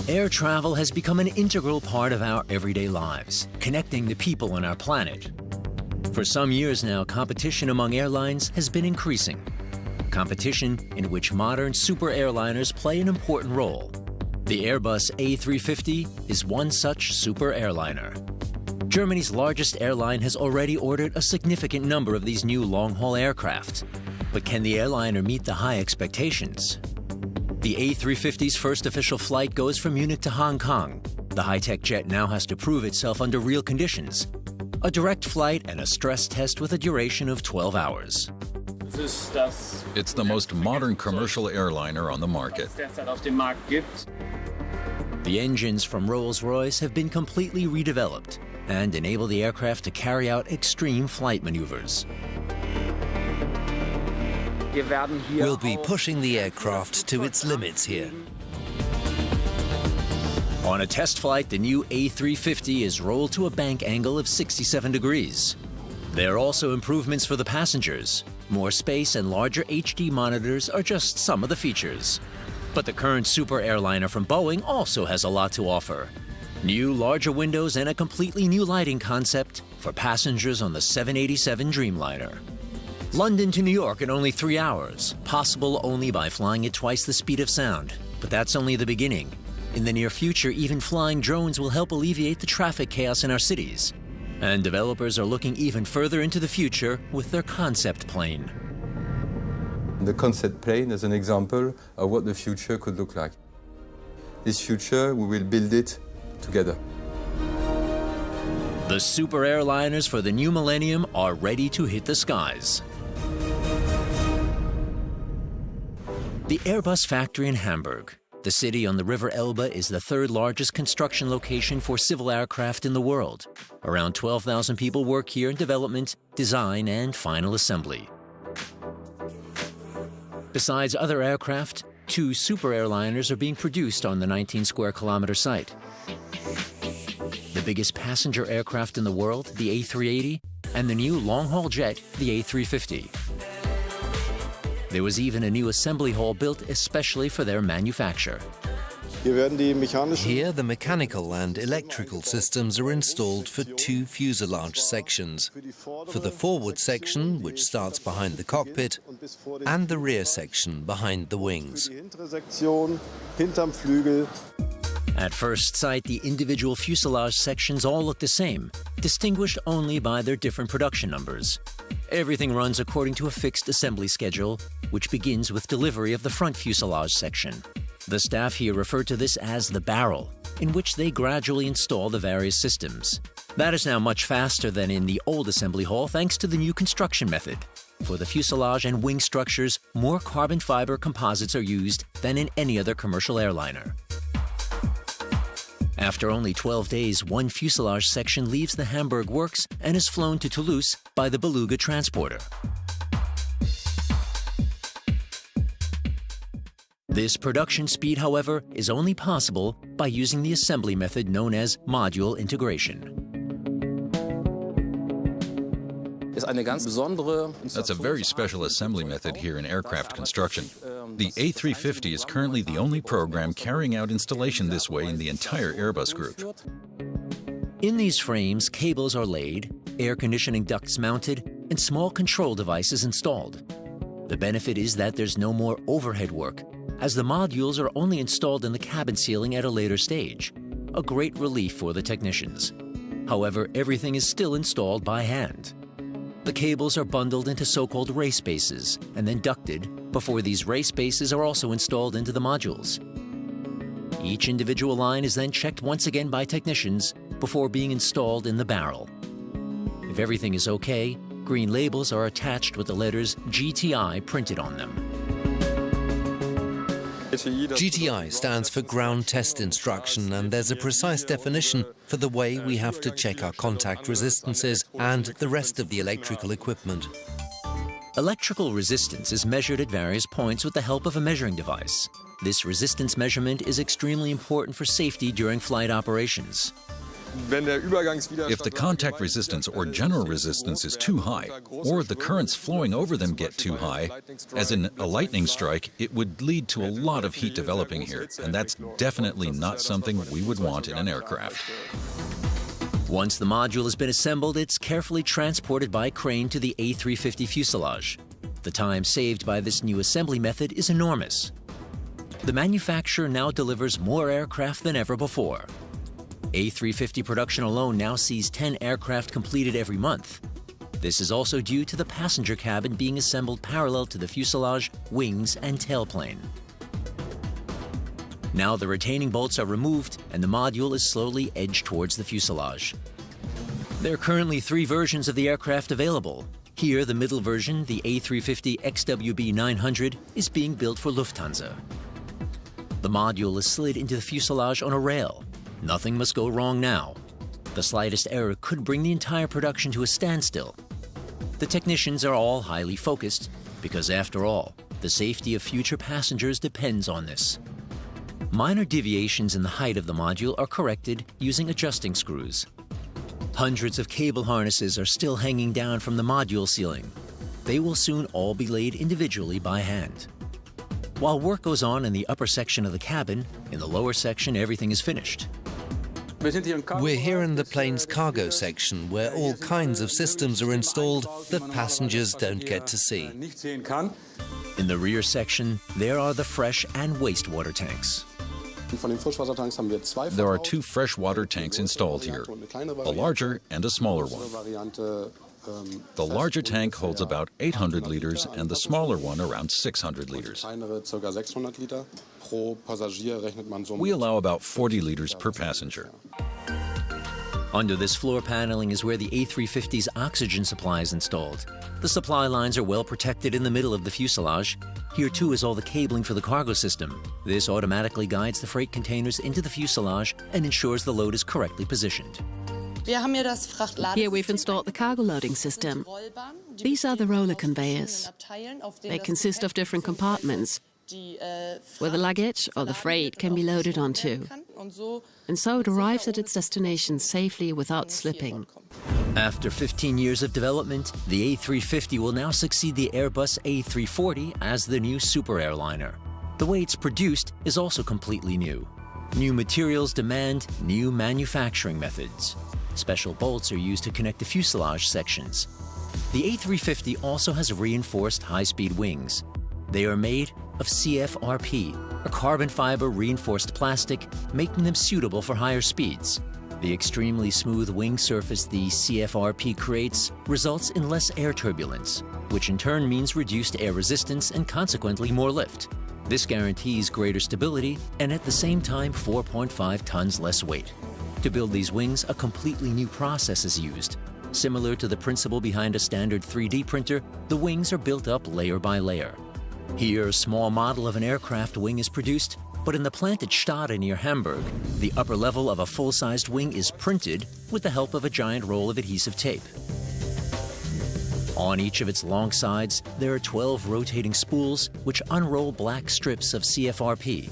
Air travel has become an integral part of our everyday lives, connecting the people on our planet. For some years now, competition among airlines has been increasing. Competition in which modern super airliners play an important role. The Airbus A350 is one such super airliner. Germany's largest airline has already ordered a significant number of these new long-haul aircraft. But can the airliner meet the high expectations? The A350's first official flight goes from Munich to Hong Kong. The high-tech jet now has to prove itself under real conditions. A direct flight and a stress test with a duration of 12 hours. It's the most modern commercial airliner on the market. The engines from Rolls-Royce have been completely redeveloped and enable the aircraft to carry out extreme flight maneuvers. We'll be pushing the aircraft to its limits here. On a test flight, the new A350 is rolled to a bank angle of 67 degrees. There are also improvements for the passengers. More space and larger HD monitors are just some of the features. But the current super airliner from Boeing also has a lot to offer. New, larger windows and a completely new lighting concept for passengers on the 787 Dreamliner. London to New York in only 3 hours, possible only by flying at twice the speed of sound. But that's only the beginning. In the near future, even flying drones will help alleviate the traffic chaos in our cities. And developers are looking even further into the future with their concept plane. The concept plane is an example of what the future could look like. This future, we will build it together. The super airliners for the new millennium are ready to hit the skies. The Airbus factory in Hamburg. The city on the River Elbe is the third largest construction location for civil aircraft in the world. Around 12,000 people work here in development, design, and final assembly. Besides other aircraft, 2 super airliners are being produced on the 19-square-kilometer site. The biggest passenger aircraft in the world, the A380, and the new long-haul jet, the A350. There was even a new assembly hall built especially for their manufacture. Here, the mechanical and electrical systems are installed for 2 fuselage sections. For the forward section, which starts behind the cockpit, and the rear section behind the wings. At first sight, the individual fuselage sections all look the same, distinguished only by their different production numbers. Everything runs according to a fixed assembly schedule, which begins with delivery of the front fuselage section. The staff here refer to this as the barrel, in which they gradually install the various systems. That is now much faster than in the old assembly hall thanks to the new construction method. For the fuselage and wing structures, more carbon fiber composites are used than in any other commercial airliner. After only 12 days, one fuselage section leaves the Hamburg works and is flown to Toulouse by the Beluga transporter. This production speed, however, is only possible by using the assembly method known as module integration. That's a very special assembly method here in aircraft construction. The A350 is currently the only program carrying out installation this way in the entire Airbus group. In these frames, cables are laid, air conditioning ducts mounted, and small control devices installed. The benefit is that there's no more overhead work, as the modules are only installed in the cabin ceiling at a later stage, a great relief for the technicians. However, everything is still installed by hand. The cables are bundled into so-called race bases and then ducted before these race bases are also installed into the modules. Each individual line is then checked once again by technicians before being installed in the barrel. If everything is okay, green labels are attached with the letters GTI printed on them. GTI stands for Ground Test Instruction, and there's a precise definition for the way we have to check our contact resistances and the rest of the electrical equipment. Electrical resistance is measured at various points with the help of a measuring device. This resistance measurement is extremely important for safety during flight operations. If the contact resistance or general resistance is too high, or the currents flowing over them get too high, as in a lightning strike, it would lead to a lot of heat developing here, and that's definitely not something we would want in an aircraft. Once the module has been assembled, it's carefully transported by crane to the A350 fuselage. The time saved by this new assembly method is enormous. The manufacturer now delivers more aircraft than ever before. A350 production alone now sees 10 aircraft completed every month. This is also due to the passenger cabin being assembled parallel to the fuselage, wings, and tailplane. Now the retaining bolts are removed and the module is slowly edged towards the fuselage. There are currently 3 versions of the aircraft available. Here, the middle version, the A350 XWB-900, is being built for Lufthansa. The module is slid into the fuselage on a rail. Nothing must go wrong now. The slightest error could bring the entire production to a standstill. The technicians are all highly focused because, after all, the safety of future passengers depends on this. Minor deviations in the height of the module are corrected using adjusting screws. Hundreds of cable harnesses are still hanging down from the module ceiling. They will soon all be laid individually by hand. While work goes on in the upper section of the cabin, in the lower section everything is finished. We're here in the plane's cargo section, where all kinds of systems are installed that passengers don't get to see. In the rear section, there are the fresh and wastewater tanks. There are 2 freshwater tanks installed here, a larger and a smaller one. The larger tank holds about 800 liters and the smaller one around 600 liters. We allow about 40 liters per passenger. Under this floor paneling is where the A350's oxygen supply is installed. The supply lines are well protected in the middle of the fuselage. Here too is all the cabling for the cargo system. This automatically guides the freight containers into the fuselage and ensures the load is correctly positioned. Here we've installed the cargo loading system. These are the roller conveyors. They consist of different compartments where the luggage or the freight can be loaded onto. And so it arrives at its destination safely without slipping. After 15 years of development, the A350 will now succeed the Airbus A340 as the new super airliner. The way it's produced is also completely new. New materials demand new manufacturing methods. Special bolts are used to connect the fuselage sections. The A350 also has reinforced high-speed wings. They are made of CFRP, a carbon fiber reinforced plastic, making them suitable for higher speeds. The extremely smooth wing surface the CFRP creates results in less air turbulence, which in turn means reduced air resistance and consequently more lift. This guarantees greater stability and at the same time 4.5 tons less weight. To build these wings, a completely new process is used. Similar to the principle behind a standard 3D printer, the wings are built up layer by layer. Here, a small model of an aircraft wing is produced, but in the plant at Stade near Hamburg, the upper level of a full-sized wing is printed with the help of a giant roll of adhesive tape. On each of its long sides, there are 12 rotating spools which unroll black strips of CFRP.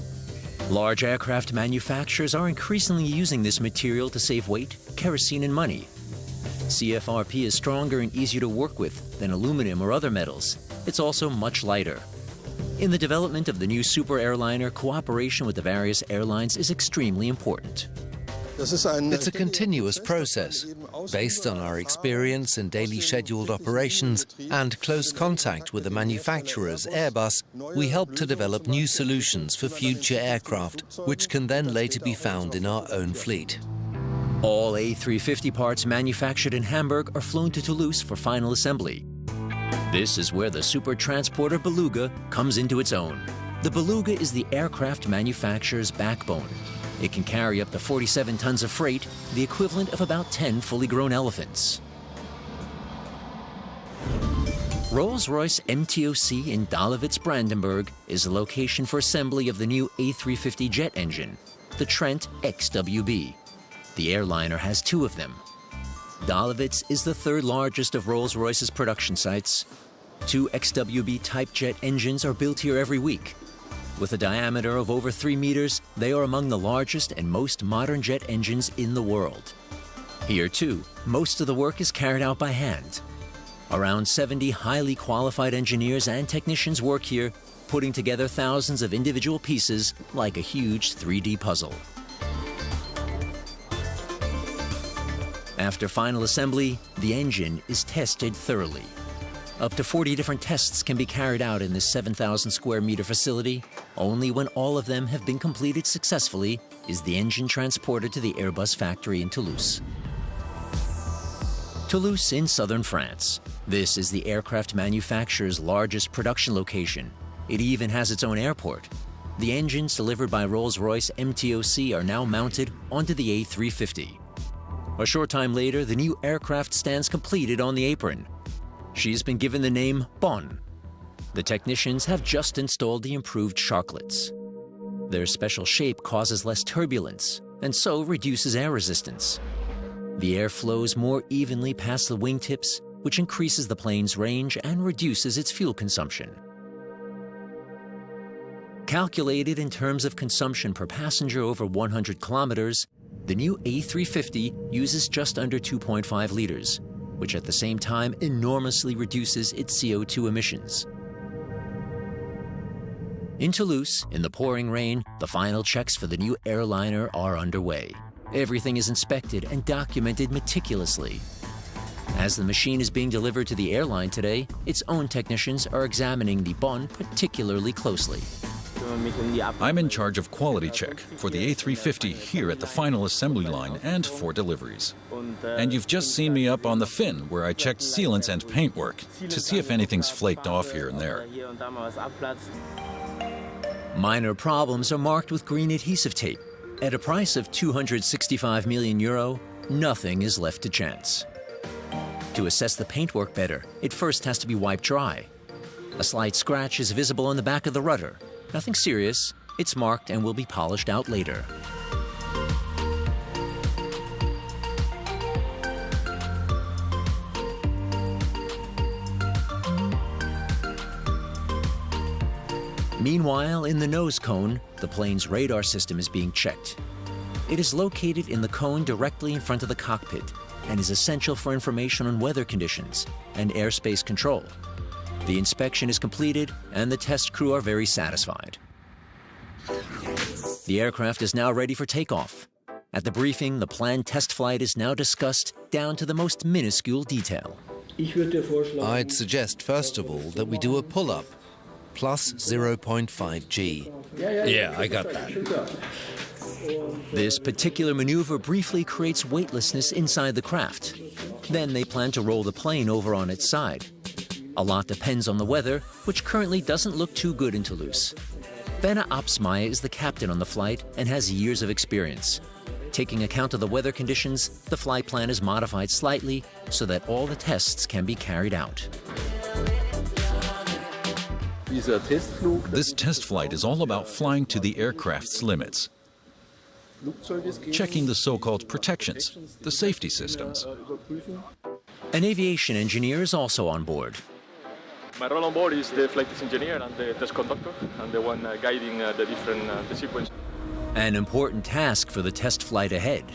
Large aircraft manufacturers are increasingly using this material to save weight, kerosene, and money. CFRP is stronger and easier to work with than aluminum or other metals. It's also much lighter. In the development of the new super airliner, cooperation with the various airlines is extremely important. It's a continuous process. Based on our experience in daily scheduled operations and close contact with the manufacturers, Airbus, we help to develop new solutions for future aircraft, which can then later be found in our own fleet. All A350 parts manufactured in Hamburg are flown to Toulouse for final assembly. This is where the super transporter Beluga comes into its own. The Beluga is the aircraft manufacturer's backbone. It can carry up to 47 tons of freight, the equivalent of about 10 fully grown elephants. Rolls-Royce MTOC in Dahlewitz, Brandenburg is the location for assembly of the new A350 jet engine, the Trent XWB. The airliner has 2 of them. Dahlewitz is the 3rd largest of Rolls-Royce's production sites. 2 XWB-type jet engines are built here every week. With a diameter of over 3 meters, they are among the largest and most modern jet engines in the world. Here, too, most of the work is carried out by hand. Around 70 highly qualified engineers and technicians work here, putting together thousands of individual pieces like a huge 3D puzzle. After final assembly, the engine is tested thoroughly. Up to 40 different tests can be carried out in this 7,000 square meter facility. Only when all of them have been completed successfully is the engine transported to the Airbus factory in Toulouse. Toulouse in southern France. This is the aircraft manufacturer's largest production location. It even has its own airport. The engines delivered by Rolls-Royce MTOC are now mounted onto the A350. A short time later, the new aircraft stands completed on the apron. She's been given the name Bonn. The technicians have just installed the improved sharklets. Their special shape causes less turbulence and so reduces air resistance. The air flows more evenly past the wingtips, which increases the plane's range and reduces its fuel consumption. Calculated in terms of consumption per passenger over 100 kilometers, the new A350 uses just under 2.5 liters, which at the same time enormously reduces its CO2 emissions. In Toulouse, in the pouring rain, the final checks for the new airliner are underway. Everything is inspected and documented meticulously. As the machine is being delivered to the airline today, its own technicians are examining the Bonn particularly closely. I'm in charge of quality check for the A350 here at the final assembly line and for deliveries. And you've just seen me up on the fin where I checked sealants and paintwork to see if anything's flaked off here and there. Minor problems are marked with green adhesive tape. At a price of €265 million, nothing is left to chance. To assess the paintwork better, it first has to be wiped dry. A slight scratch is visible on the back of the rudder. Nothing serious, it's marked and will be polished out later. Meanwhile, in the nose cone, the plane's radar system is being checked. It is located in the cone directly in front of the cockpit and is essential for information on weather conditions and airspace control. The inspection is completed and the test crew are very satisfied. The aircraft is now ready for takeoff. At the briefing, the planned test flight is now discussed down to the most minuscule detail. I'd suggest, first of all, that we do a pull-up, plus 0.5 G. Yeah, I got that. This particular maneuver briefly creates weightlessness inside the craft. Then they plan to roll the plane over on its side. A lot depends on the weather, which currently doesn't look too good in Toulouse. Benna Opsmeier is the captain on the flight and has years of experience. Taking account of the weather conditions, the flight plan is modified slightly so that all the tests can be carried out. This test flight is all about flying to the aircraft's limits, checking the so-called protections, the safety systems. An aviation engineer is also on board. My role on board is the flight test engineer and the test conductor, and the one guiding the sequence. An important task for the test flight ahead.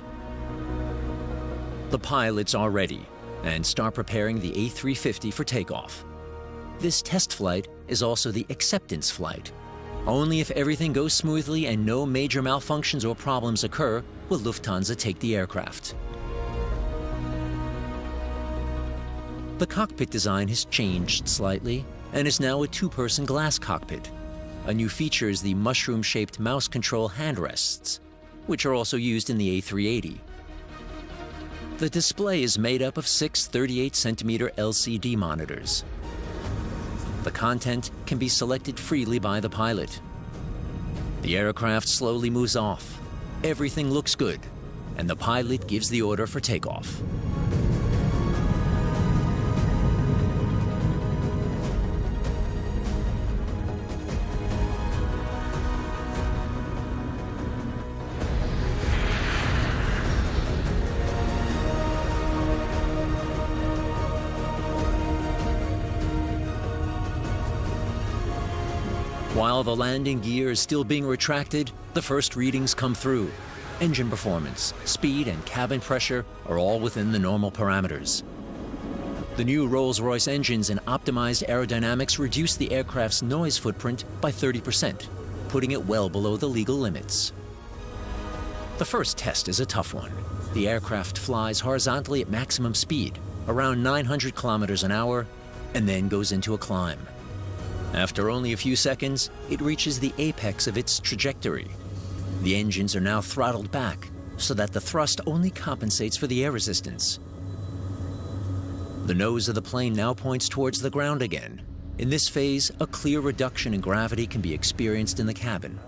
The pilots are ready and start preparing the A350 for takeoff. This test flight is also the acceptance flight. Only if everything goes smoothly and no major malfunctions or problems occur will Lufthansa take the aircraft. The cockpit design has changed slightly and is now a two-person glass cockpit. A new feature is the mushroom-shaped mouse control handrests, which are also used in the A380. The display is made up of 6 38-centimeter LCD monitors. The content can be selected freely by the pilot. The aircraft slowly moves off. Everything looks good, and the pilot gives the order for takeoff. While the landing gear is still being retracted, the first readings come through. engine performance, speed, and cabin pressure are all within the normal parameters. The new Rolls-Royce engines and optimized aerodynamics reduce the aircraft's noise footprint by 30%, putting it well below the legal limits. The first test is a tough one. The aircraft flies horizontally at maximum speed, around 900 kilometers an hour, and then goes into a climb. After only a few seconds, it reaches the apex of its trajectory. The engines are now throttled back so that the thrust only compensates for the air resistance. The nose of the plane now points towards the ground again. In this phase, a clear reduction in gravity can be experienced in the cabin,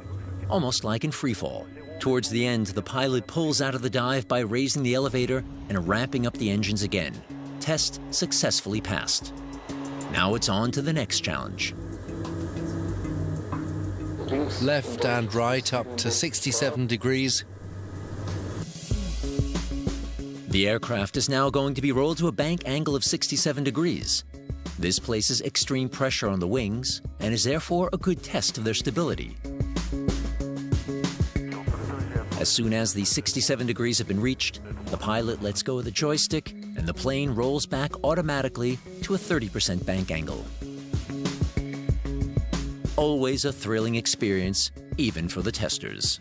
almost like in freefall. Towards the end, the pilot pulls out of the dive by raising the elevator and ramping up the engines again. Test successfully passed. Now it's on to the next challenge. Left and right up to 67 degrees. The aircraft is now going to be rolled to a bank angle of 67 degrees. This places extreme pressure on the wings and is therefore a good test of their stability. As soon as the 67 degrees have been reached, the pilot lets go of the joystick and the plane rolls back automatically to a 30% bank angle. Always a thrilling experience, even for the testers.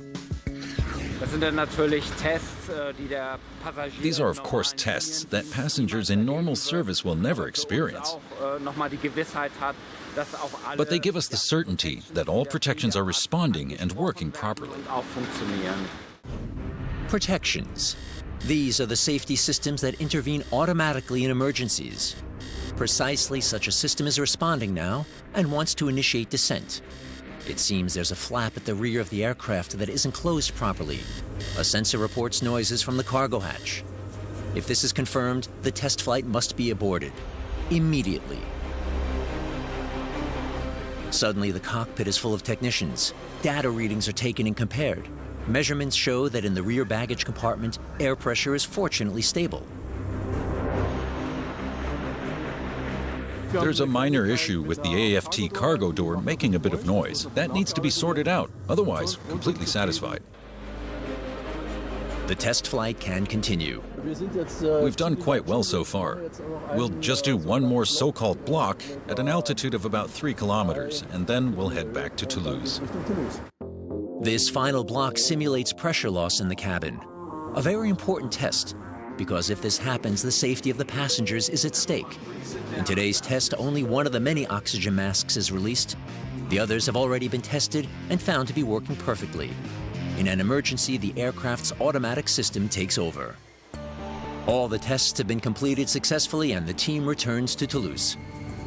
These are, of course, tests that passengers in normal service will never experience. But they give us the certainty that all protections are responding and working properly. Protections. These are the safety systems that intervene automatically in emergencies. Precisely such a system is responding now and wants to initiate descent. It seems there's a flap at the rear of the aircraft that isn't closed properly. A sensor reports noises from the cargo hatch. If this is confirmed, the test flight must be aborted immediately. Suddenly, the cockpit is full of technicians. Data readings are taken and compared. Measurements show that in the rear baggage compartment, air pressure is fortunately stable. There's a minor issue with the AFT cargo door making a bit of noise. That needs to be sorted out. Otherwise, completely satisfied. The test flight can continue. We've done quite well so far. We'll just do one more so-called block at an altitude of about 3 kilometers, and then we'll head back to Toulouse. This final block simulates pressure loss in the cabin. A very important test, because if this happens, the safety of the passengers is at stake. In today's test, only one of the many oxygen masks is released. The others have already been tested and found to be working perfectly. In an emergency, the aircraft's automatic system takes over. All the tests have been completed successfully and the team returns to Toulouse.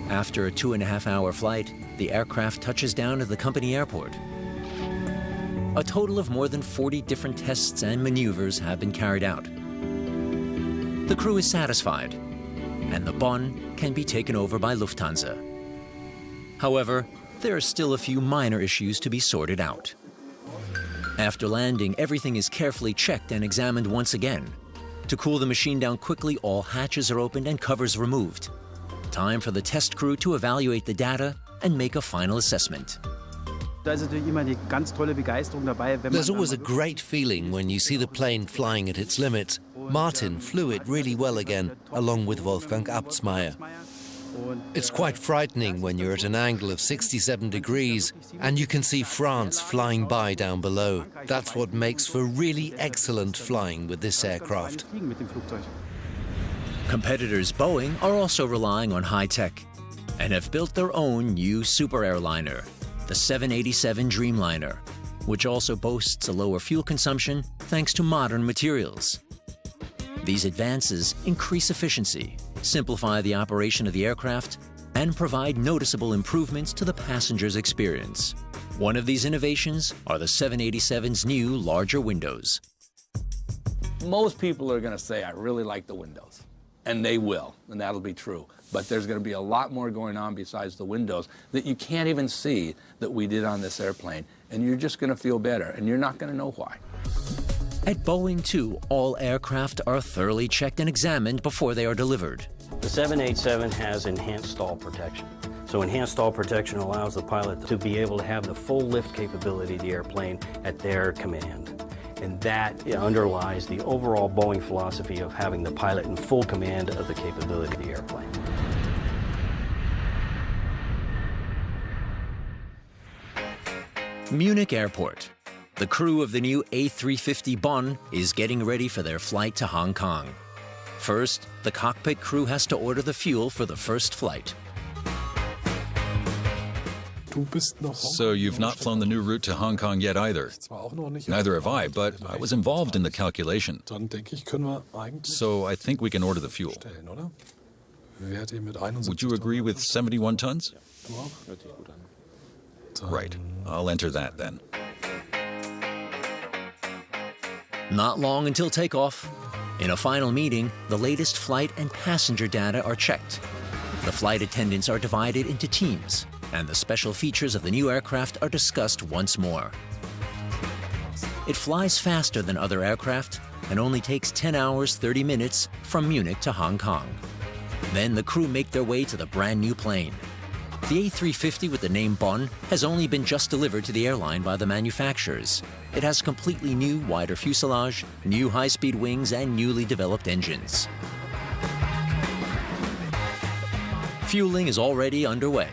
After a 2.5-hour flight, the aircraft touches down at the company airport. A total of more than 40 different tests and maneuvers have been carried out. The crew is satisfied, and the Bonn can be taken over by Lufthansa. However, there are still a few minor issues to be sorted out. After landing, everything is carefully checked and examined once again. To cool the machine down quickly, all hatches are opened and covers removed. Time for the test crew to evaluate the data and make a final assessment. There's always a great feeling when you see the plane flying at its limits. Martin flew it really well again, along with Wolfgang Abtsmeyer. It's quite frightening when you're at an angle of 67 degrees and you can see France flying by down below. That's what makes for really excellent flying with this aircraft. Competitors Boeing are also relying on high tech and have built their own new super airliner, the 787 Dreamliner, which also boasts a lower fuel consumption thanks to modern materials. These advances increase efficiency, simplify the operation of the aircraft, and provide noticeable improvements to the passenger's experience. One of these innovations are the 787's new larger windows. Most people are going to say, I really like the windows. And they will, and that'll be true. But there's going to be a lot more going on besides the windows that you can't even see that we did on this airplane. And you're just going to feel better, and you're not going to know why. At Boeing, too, all aircraft are thoroughly checked and examined before they are delivered. The 787 has enhanced stall protection. So enhanced stall protection allows the pilot to be able to have the full lift capability of the airplane at their command. And that underlies the overall Boeing philosophy of having the pilot in full command of the capability of the airplane. Munich Airport. The crew of the new A350 Bonn is getting ready for their flight to Hong Kong. First, the cockpit crew has to order the fuel for the first flight. So you've not flown the new route to Hong Kong yet either. Neither have I, but I was involved in the calculation. So I think we can order the fuel. Would you agree with 71 tons? Right. I'll enter that then. Not long until takeoff. In a final meeting, the latest flight and passenger data are checked. The flight attendants are divided into teams, and the special features of the new aircraft are discussed once more. It flies faster than other aircraft and only takes 10 hours 30 minutes from Munich to Hong Kong. Then the crew make their way to the brand new plane. The A350 with the name Bonn has only been just delivered to the airline by the manufacturers. It has completely new, wider fuselage, new high-speed wings, and newly developed engines. Fueling is already underway.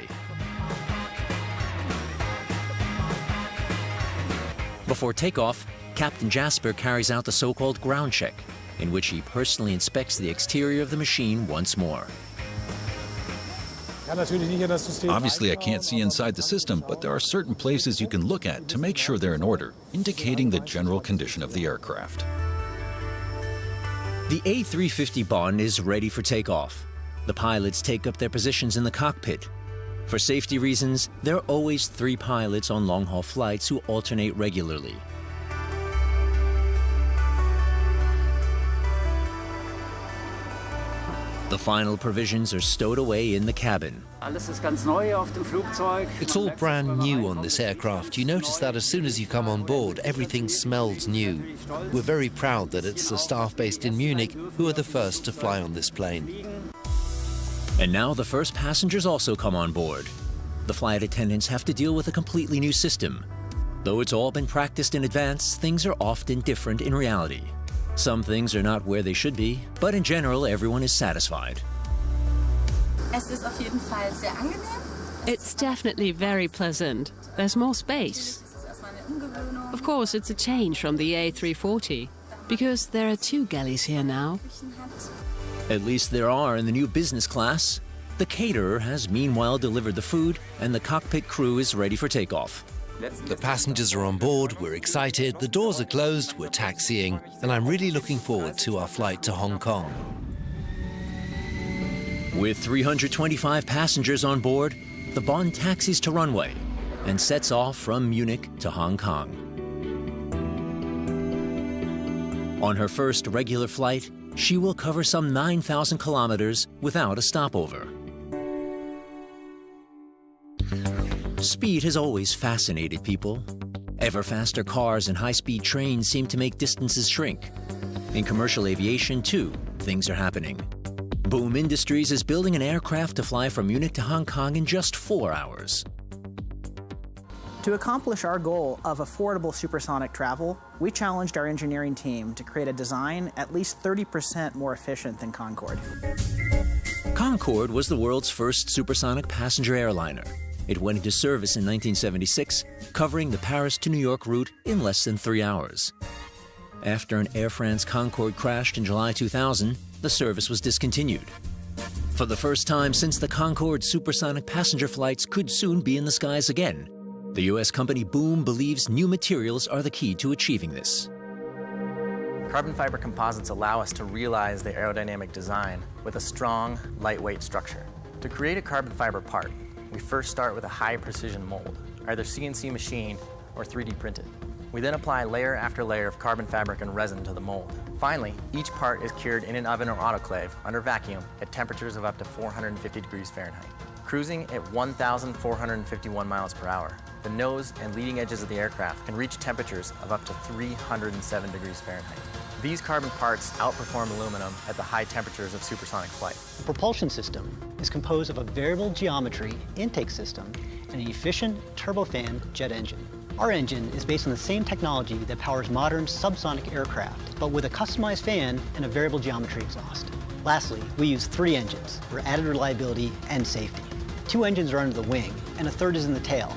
Before takeoff, Captain Jasper carries out the so-called ground check, in which he personally inspects the exterior of the machine once more. Obviously, I can't see inside the system, but there are certain places you can look at to make sure they're in order, indicating the general condition of the aircraft. The A350 Bonn is ready for takeoff. The pilots take up their positions in the cockpit. For safety reasons, there are always 3 pilots on long-haul flights who alternate regularly. The final provisions are stowed away in the cabin. It's all brand new on this aircraft. You notice that as soon as you come on board, everything smells new. We're very proud that it's the staff based in Munich who are the first to fly on this plane. And now the first passengers also come on board. The flight attendants have to deal with a completely new system. Though it's all been practiced in advance, things are often different in reality. Some things are not where they should be, but in general, everyone is satisfied. It's definitely very pleasant. There's more space. Of course, it's a change from the A340, because there are 2 galleys here now. At least there are in the new business class. The caterer has meanwhile delivered the food, and the cockpit crew is ready for takeoff. The passengers are on board, we're excited, the doors are closed, we're taxiing, and I'm really looking forward to our flight to Hong Kong. With 325 passengers on board, the Bonn taxis to runway and sets off from Munich to Hong Kong. On her first regular flight, she will cover some 9,000 kilometers without a stopover. Speed has always fascinated people. Ever faster cars and high-speed trains seem to make distances shrink. In commercial aviation, too, things are happening. Boom Industries is building an aircraft to fly from Munich to Hong Kong in just 4 hours. To accomplish our goal of affordable supersonic travel, we challenged our engineering team to create a design at least 30% more efficient than Concorde. Concorde was the world's first supersonic passenger airliner. It went into service in 1976, covering the Paris to New York route in less than 3 hours. After an Air France Concorde crashed in July 2000, the service was discontinued. For the first time since the Concorde, supersonic passenger flights could soon be in the skies again. The U.S. company Boom believes new materials are the key to achieving this. Carbon fiber composites allow us to realize the aerodynamic design with a strong, lightweight structure. To create a carbon fiber part, we first start with a high-precision mold, either CNC machined or 3D printed. We then apply layer after layer of carbon fabric and resin to the mold. Finally, each part is cured in an oven or autoclave under vacuum at temperatures of up to 450 degrees Fahrenheit. Cruising at 1,451 miles per hour, the nose and leading edges of the aircraft can reach temperatures of up to 307 degrees Fahrenheit. These carbon parts outperform aluminum at the high temperatures of supersonic flight. The propulsion system is composed of a variable geometry intake system and an efficient turbofan jet engine. Our engine is based on the same technology that powers modern subsonic aircraft, but with a customized fan and a variable geometry exhaust. Lastly, we use 3 engines for added reliability and safety. 2 engines are under the wing, and a third is in the tail.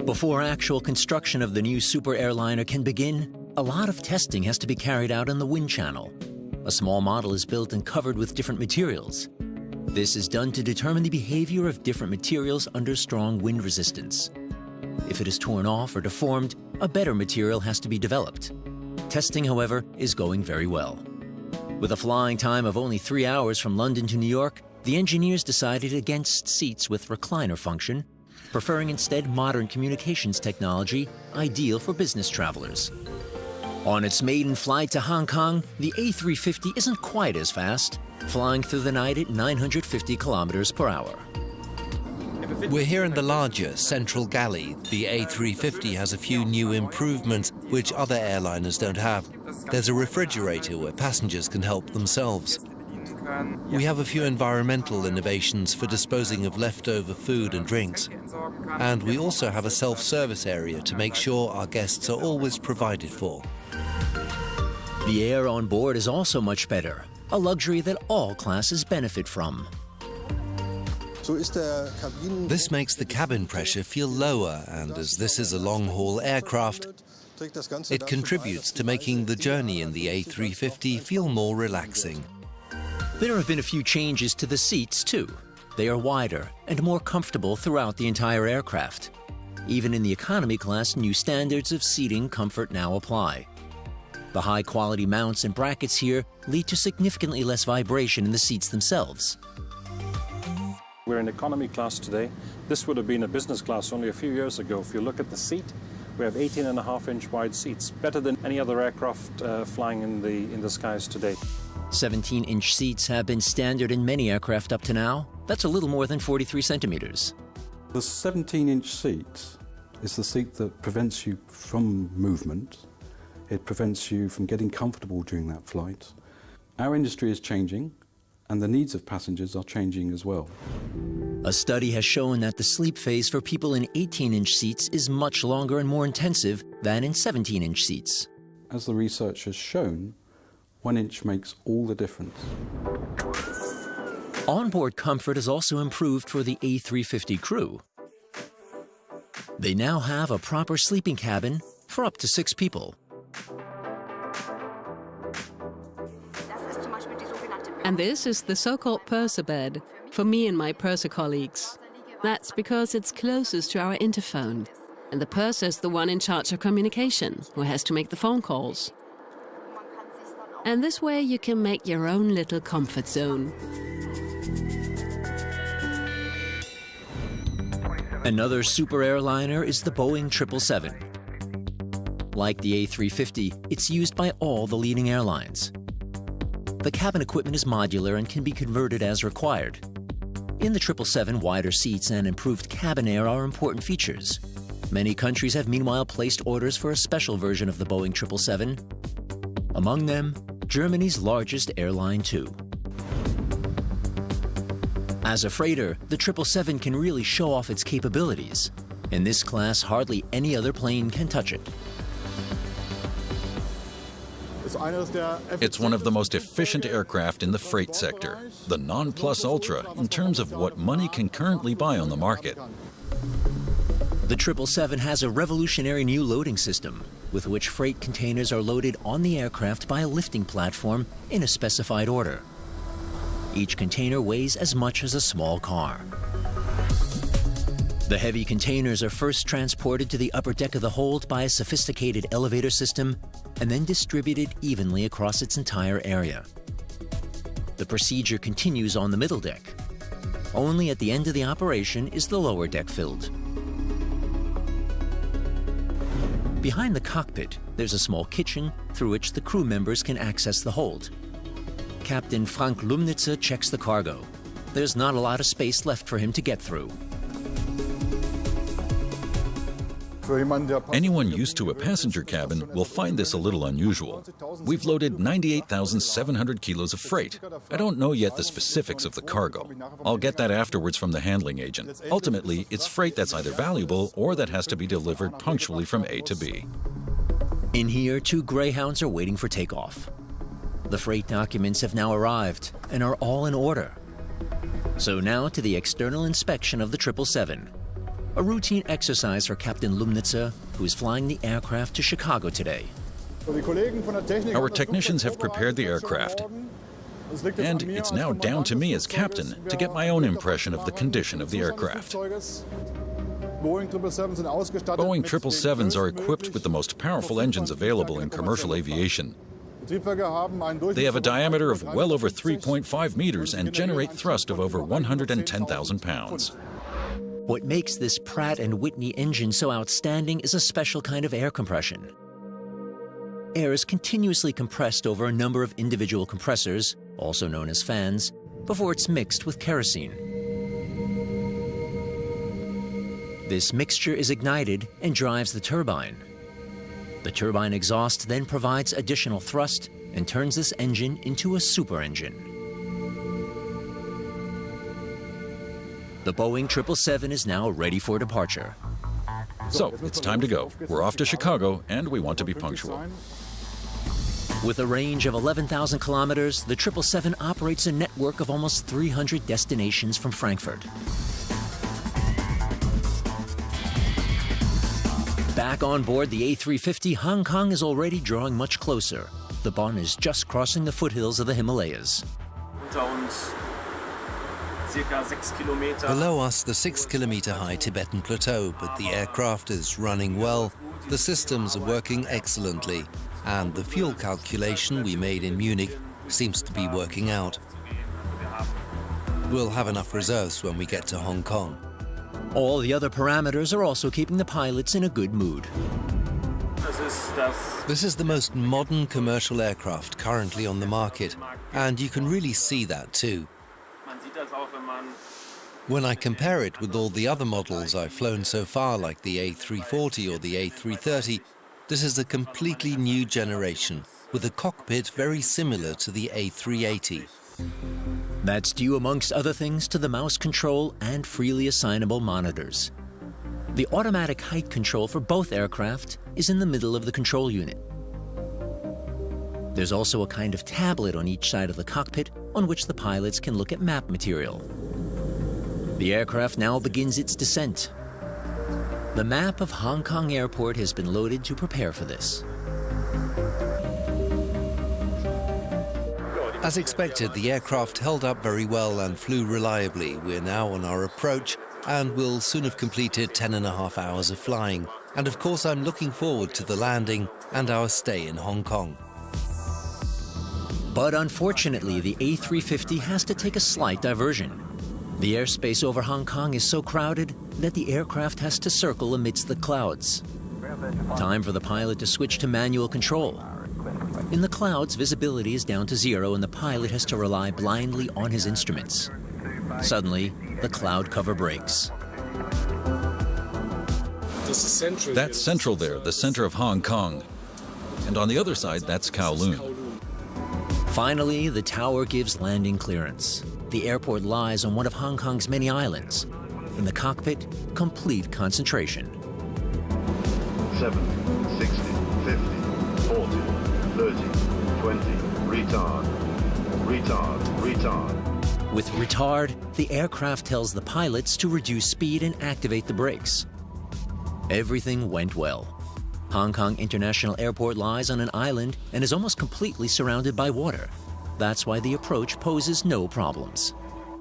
Before actual construction of the new super airliner can begin, a lot of testing has to be carried out on the wind channel. A small model is built and covered with different materials. This is done to determine the behavior of different materials under strong wind resistance. If it is torn off or deformed, a better material has to be developed. Testing, however, is going very well. With a flying time of only 3 hours from London to New York, the engineers decided against seats with recliner function, preferring instead modern communications technology, ideal for business travelers. On its maiden flight to Hong Kong, the A350 isn't quite as fast, flying through the night at 950 kilometers per hour. We're here in the larger central galley. The A350 has a few new improvements which other airliners don't have. There's a refrigerator where passengers can help themselves. We have a few environmental innovations for disposing of leftover food and drinks. And we also have a self-service area to make sure our guests are always provided for. The air on board is also much better, a luxury that all classes benefit from. This makes the cabin pressure feel lower, and as this is a long-haul aircraft, it contributes to making the journey in the A350 feel more relaxing. There have been a few changes to the seats, too. They are wider and more comfortable throughout the entire aircraft. Even in the economy class, new standards of seating comfort now apply. The high-quality mounts and brackets here lead to significantly less vibration in the seats themselves. We're in economy class today. This would have been a business class only a few years ago. If you look at the seat, we have 18.5-inch wide seats, better than any other aircraft flying in the skies today. 17-inch seats have been standard in many aircraft up to now. That's a little more than 43 centimeters. The 17-inch seat is the seat that prevents you from movement. It prevents you from getting comfortable during that flight. Our industry is changing, and the needs of passengers are changing as well. A study has shown that the sleep phase for people in 18-inch seats is much longer and more intensive than in 17-inch seats. As the research has shown, 1 inch makes all the difference. Onboard comfort has also improved for the A350 crew. They now have a proper sleeping cabin for up to 6 people. And this is the so-called purser bed for me and my purser colleagues. That's because it's closest to our interphone. And the purser's the one in charge of communication, who has to make the phone calls. And this way you can make your own little comfort zone. Another super airliner is the Boeing 777. Like the A350, it's used by all the leading airlines. The cabin equipment is modular and can be converted as required. In the 777, wider seats and improved cabin air are important features. Many countries have meanwhile placed orders for a special version of the Boeing 777. Among them, Germany's largest airline too. As a freighter, the 777 can really show off its capabilities. In this class, hardly any other plane can touch it. It's one of the most efficient aircraft in the freight sector, the non-plus ultra in terms of what money can currently buy on the market. The 777 has a revolutionary new loading system, with which freight containers are loaded on the aircraft by a lifting platform in a specified order. Each container weighs as much as a small car. The heavy containers are first transported to the upper deck of the hold by a sophisticated elevator system and then distributed evenly across its entire area. The procedure continues on the middle deck. Only at the end of the operation is the lower deck filled. Behind the cockpit, there's a small kitchen through which the crew members can access the hold. Captain Frank Lumnitzer checks the cargo. There's not a lot of space left for him to get through. Anyone used to a passenger cabin will find this a little unusual. We've loaded 98,700 kilos of freight. I don't know yet the specifics of the cargo. I'll get that afterwards from the handling agent. Ultimately, it's freight that's either valuable or that has to be delivered punctually from A to B. In here, 2 Greyhounds are waiting for takeoff. The freight documents have now arrived and are all in order. So now to the external inspection of the 777. A routine exercise for Captain Lumnitzer, who is flying the aircraft to Chicago today. Our technicians have prepared the aircraft, and it's now down to me as captain to get my own impression of the condition of the aircraft. Boeing 777s are equipped with the most powerful engines available in commercial aviation. They have a diameter of well over 3.5 meters and generate thrust of over 110,000 pounds. What makes this Pratt & Whitney engine so outstanding is a special kind of air compression. Air is continuously compressed over a number of individual compressors, also known as fans, before it's mixed with kerosene. This mixture is ignited and drives the turbine. The turbine exhaust then provides additional thrust and turns this engine into a super engine. The Boeing 777 is now ready for departure. So, it's time to go. We're off to Chicago, and we want to be punctual. With a range of 11,000 kilometers, the 777 operates a network of almost 300 destinations from Frankfurt. Back on board the A350, Hong Kong is already drawing much closer. The Bon is just crossing the foothills of the Himalayas. Below us, the 6-kilometer-high Tibetan Plateau, but the aircraft is running well, the systems are working excellently, and the fuel calculation we made in Munich seems to be working out. We'll have enough reserves when we get to Hong Kong. All the other parameters are also keeping the pilots in a good mood. This is the most modern commercial aircraft currently on the market, and you can really see that too. When I compare it with all the other models I've flown so far, like the A340 or the A330, this is a completely new generation, with a cockpit very similar to the A380. That's due, amongst other things, to the mouse control and freely assignable monitors. The automatic height control for both aircraft is in the middle of the control unit. There's also a kind of tablet on each side of the cockpit on which the pilots can look at map material. The aircraft now begins its descent. The map of Hong Kong Airport has been loaded to prepare for this. As expected, the aircraft held up very well and flew reliably. We're now on our approach and will soon have completed 10.5 hours of flying. And of course, I'm looking forward to the landing and our stay in Hong Kong. But unfortunately, the A350 has to take a slight diversion. The airspace over Hong Kong is so crowded that the aircraft has to circle amidst the clouds. Time for the pilot to switch to manual control. In the clouds, visibility is down to 0 and the pilot has to rely blindly on his instruments. Suddenly, the cloud cover breaks. That's central there, the center of Hong Kong. And on the other side, that's Kowloon. Finally, the tower gives landing clearance. The airport lies on one of Hong Kong's many islands. In the cockpit, complete concentration. 7, 60, 50, 40, 30, 20, retard, retard, retard. With retard, the aircraft tells the pilots to reduce speed and activate the brakes. Everything went well. Hong Kong International Airport lies on an island and is almost completely surrounded by water. That's why the approach poses no problems.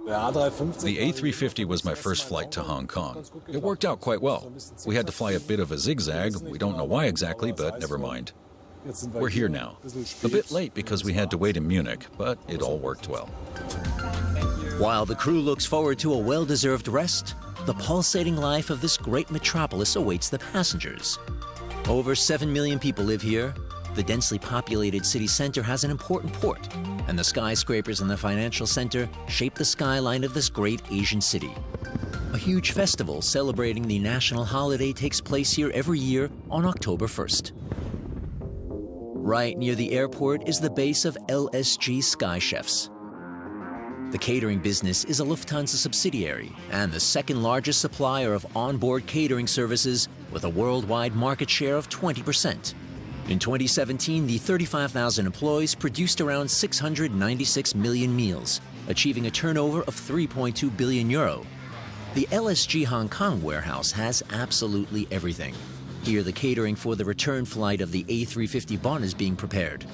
The A350 was my first flight to Hong Kong. It worked out quite well. We had to fly a bit of a zigzag. We don't know why exactly, but never mind. We're here now. A bit late because we had to wait in Munich, but it all worked well. While the crew looks forward to a well-deserved rest, the pulsating life of this great metropolis awaits the passengers. Over 7 million people live here. The densely populated city center has an important port, and the skyscrapers in the financial center shape the skyline of this great Asian city. A huge festival celebrating the national holiday takes place here every year on October 1st. Right near the airport is the base of LSG Sky Chefs. The catering business is a Lufthansa subsidiary and the second largest supplier of onboard catering services with a worldwide market share of 20%. In 2017, the 35,000 employees produced around 696 million meals, achieving a turnover of 3.2 billion euro. The LSG Hong Kong warehouse has absolutely everything. Here, the catering for the return flight of the A350 Bonn is being prepared.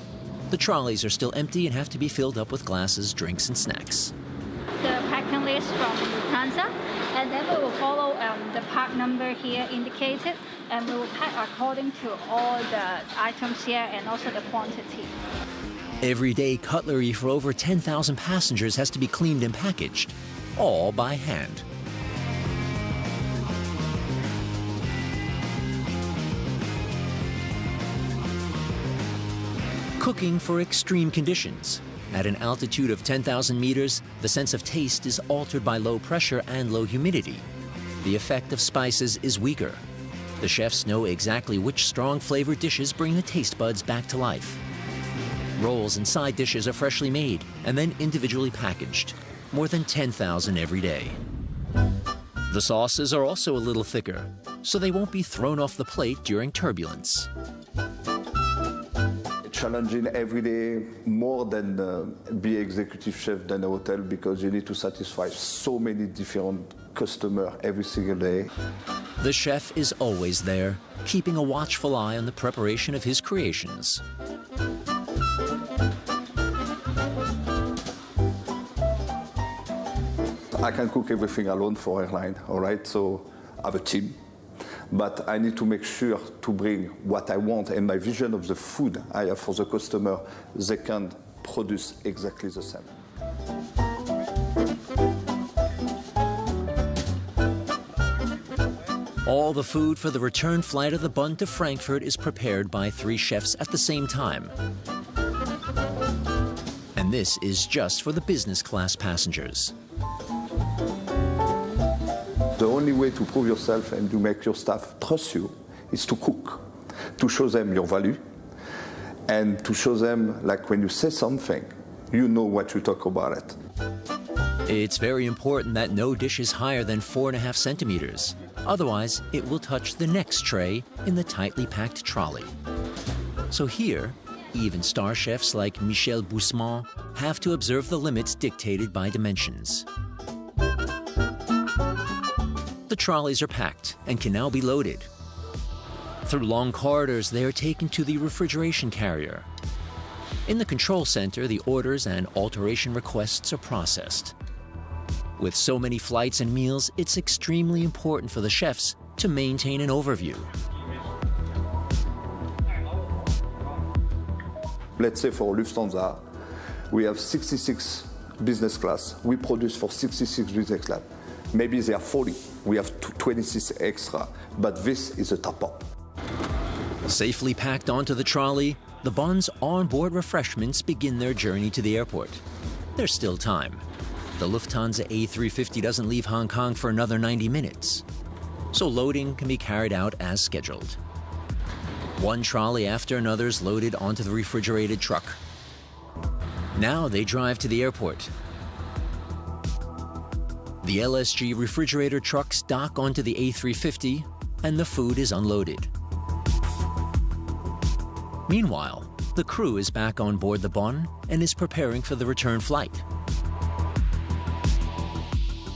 The trolleys are still empty and have to be filled up with glasses, drinks, and snacks. The packing list from Lufthansa, and then we will follow the part number here indicated, and we will pack according to all the items here and also the quantity. Every day, cutlery for over 10,000 passengers has to be cleaned and packaged, all by hand. Cooking for extreme conditions. At an altitude of 10,000 meters, the sense of taste is altered by low pressure and low humidity. The effect of spices is weaker. The chefs know exactly which strong flavored dishes bring the taste buds back to life. Rolls and side dishes are freshly made and then individually packaged. More than 10,000 every day. The sauces are also a little thicker, so they won't be thrown off the plate during turbulence. Challenging every day more than be executive chef than a hotel, because you need to satisfy so many different customers every single day. The chef is always there, keeping a watchful eye on the preparation of his creations. I can cook everything alone for airline, all right? So I have a team. But I need to make sure to bring what I want and my vision of the food I have for the customer. They can produce exactly the same. All the food for the return flight of the Bonn to Frankfurt is prepared by 3 chefs at the same time. And this is just for the business class passengers. The only way to prove yourself and to make your staff trust you is to cook, to show them your value, and to show them, like, when you say something, you know what you talk about it. It's very important that no dish is higher than 4.5 centimeters. Otherwise, it will touch the next tray in the tightly packed trolley. So here, even star chefs like Michel Boussemont have to observe the limits dictated by dimensions. The trolleys are packed and can now be loaded. Through long corridors, they are taken to the refrigeration carrier. In the control center, the orders and alteration requests are processed. With so many flights and meals, it's extremely important for the chefs to maintain an overview. Let's say for Lufthansa, we have 66 business class. We produce for 66 business class. Maybe there are 40. We have 26 extra, but this is a top-up. Safely packed onto the trolley, the Bonn's onboard refreshments begin their journey to the airport. There's still time. The Lufthansa A350 doesn't leave Hong Kong for another 90 minutes. So loading can be carried out as scheduled. One trolley after another is loaded onto the refrigerated truck. Now they drive to the airport. The LSG refrigerator trucks dock onto the A350 and the food is unloaded. Meanwhile, the crew is back on board the Bonn and is preparing for the return flight.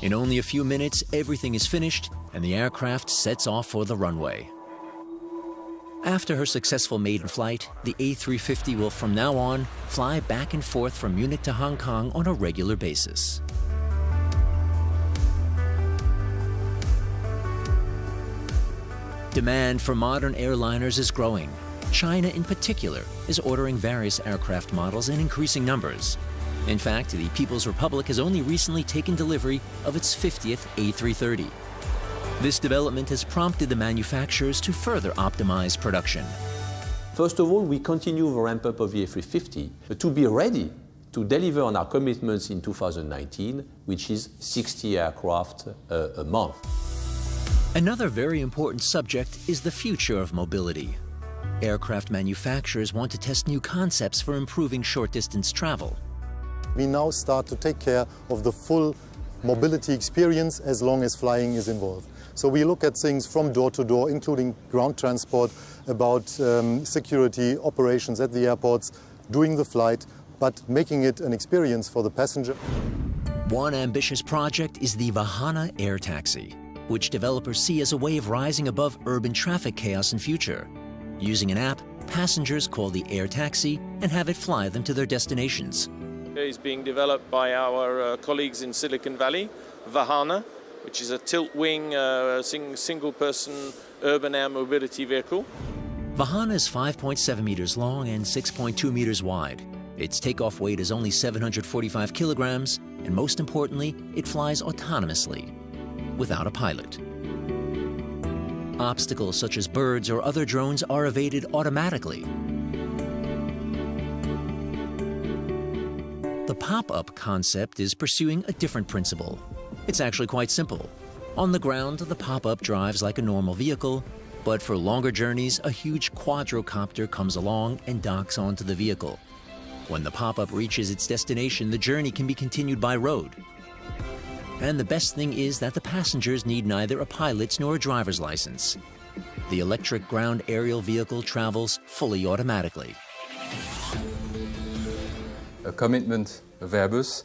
In only a few minutes, everything is finished and the aircraft sets off for the runway. After her successful maiden flight, the A350 will from now on fly back and forth from Munich to Hong Kong on a regular basis. Demand for modern airliners is growing. China, in particular, is ordering various aircraft models in increasing numbers. In fact, the People's Republic has only recently taken delivery of its 50th A330. This development has prompted the manufacturers to further optimize production. First of all, we continue the ramp-up of the A350 to be ready to deliver on our commitments in 2019, which is 60 aircraft a month. Another very important subject is the future of mobility. Aircraft manufacturers want to test new concepts for improving short-distance travel. We now start to take care of the full mobility experience as long as flying is involved. So we look at things from door to door, including ground transport, about security, operations at the airports, doing the flight, but making it an experience for the passenger. One ambitious project is the Vahana air taxi, which developers see as a way of rising above urban traffic chaos in future. Using an app, passengers call the air taxi and have it fly them to their destinations. It's being developed by our colleagues in Silicon Valley, Vahana, which is a tilt-wing, single-person urban air mobility vehicle. Vahana is 5.7 meters long and 6.2 meters wide. Its takeoff weight is only 745 kilograms, and most importantly, it flies autonomously, without a pilot. Obstacles such as birds or other drones are evaded automatically. The pop-up concept is pursuing a different principle. It's actually quite simple. On the ground, the pop-up drives like a normal vehicle, but for longer journeys, a huge quadrocopter comes along and docks onto the vehicle. When the pop-up reaches its destination, the journey can be continued by road. And the best thing is that the passengers need neither a pilot's nor a driver's license. The electric ground aerial vehicle travels fully automatically. A commitment of Airbus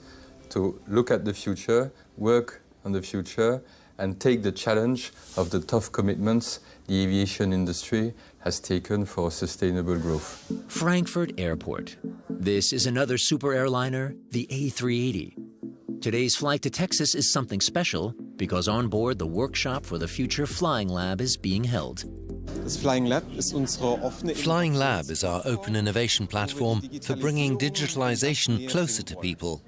to look at the future, work on the future, and take the challenge of the tough commitments the aviation industry has taken for sustainable growth. Frankfurt Airport. This is another super airliner, the A380. Today's flight to Texas is something special because on board the workshop for the future Flying Lab is being held. Flying Lab is our open innovation platform for bringing digitalization closer to people.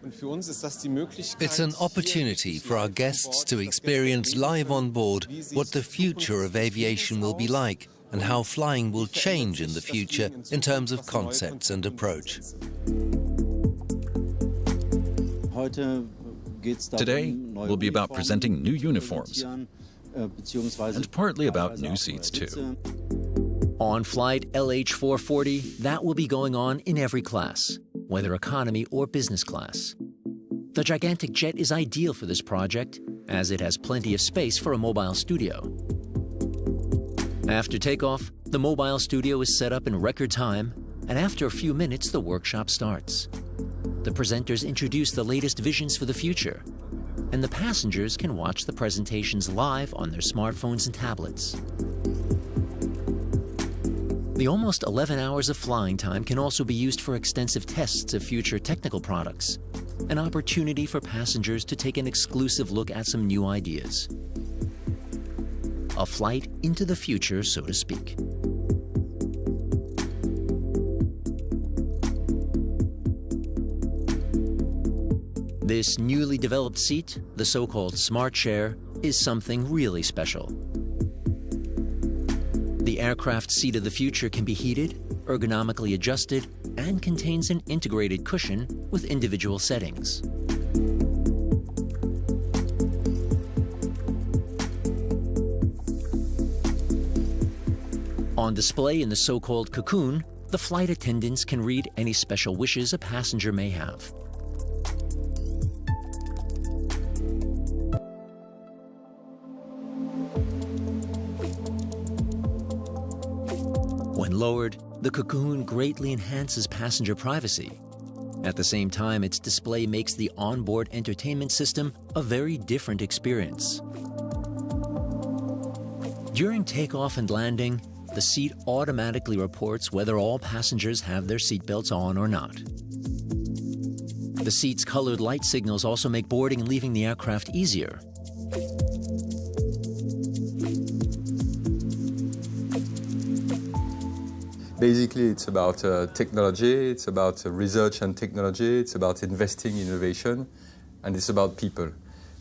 It's an opportunity for our guests to experience live on board what the future of aviation will be like and how flying will change in the future in terms of concepts and approach. Today will be about presenting new uniforms and partly about new seats too. On flight LH440, that will be going on in every class, whether economy or business class. The gigantic jet is ideal for this project, as it has plenty of space for a mobile studio. After takeoff, the mobile studio is set up in record time, and after a few minutes, the workshop starts. The presenters introduce the latest visions for the future, and the passengers can watch the presentations live on their smartphones and tablets. The almost 11 hours of flying time can also be used for extensive tests of future technical products, an opportunity for passengers to take an exclusive look at some new ideas. A flight into the future, so to speak. This newly developed seat, the so-called Smart Chair, is something really special. The aircraft seat of the future can be heated, ergonomically adjusted, and contains an integrated cushion with individual settings. On display in the so-called cocoon, the flight attendants can read any special wishes a passenger may have. When lowered, the cocoon greatly enhances passenger privacy. At the same time, its display makes the onboard entertainment system a very different experience. During takeoff and landing, the seat automatically reports whether all passengers have their seatbelts on or not. The seat's colored light signals also make boarding and leaving the aircraft easier. Basically, it's about technology, it's about research and technology, it's about investing in innovation, and it's about people.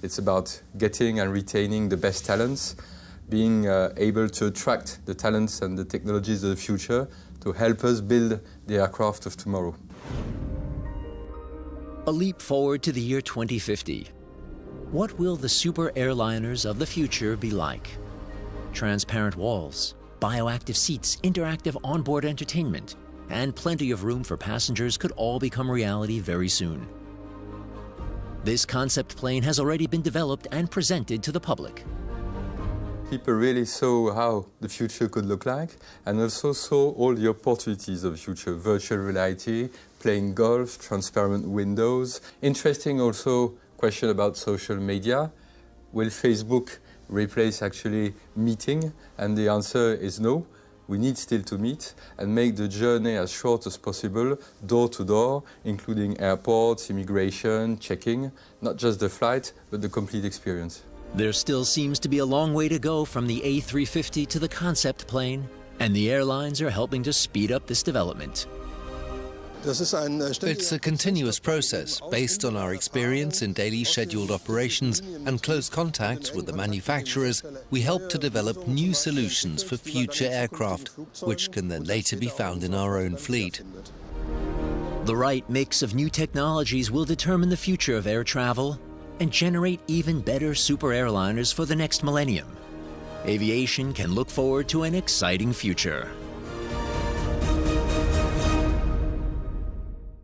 It's about getting and retaining the best talents, being able to attract the talents and the technologies of the future to help us build the aircraft of tomorrow. A leap forward to the year 2050. What will the super airliners of the future be like? Transparent walls, bioactive seats, interactive onboard entertainment, and plenty of room for passengers could all become reality very soon. This concept plane has already been developed and presented to the public. People really saw how the future could look like, and also saw all the opportunities of the future. Virtual reality, playing golf, transparent windows. Interesting also question about social media. Will Facebook replace actually meeting? And the answer is no. We need still to meet and make the journey as short as possible, door to door, including airports, immigration, checking, not just the flight, but the complete experience. There still seems to be a long way to go from the A350 to the concept plane, and the airlines are helping to speed up this development. It's a continuous process based on our experience in daily scheduled operations and close contact with the manufacturers. We help to develop new solutions for future aircraft, which can then later be found in our own fleet. The right mix of new technologies will determine the future of air travel and generate even better super airliners for the next millennium. Aviation can look forward to an exciting future.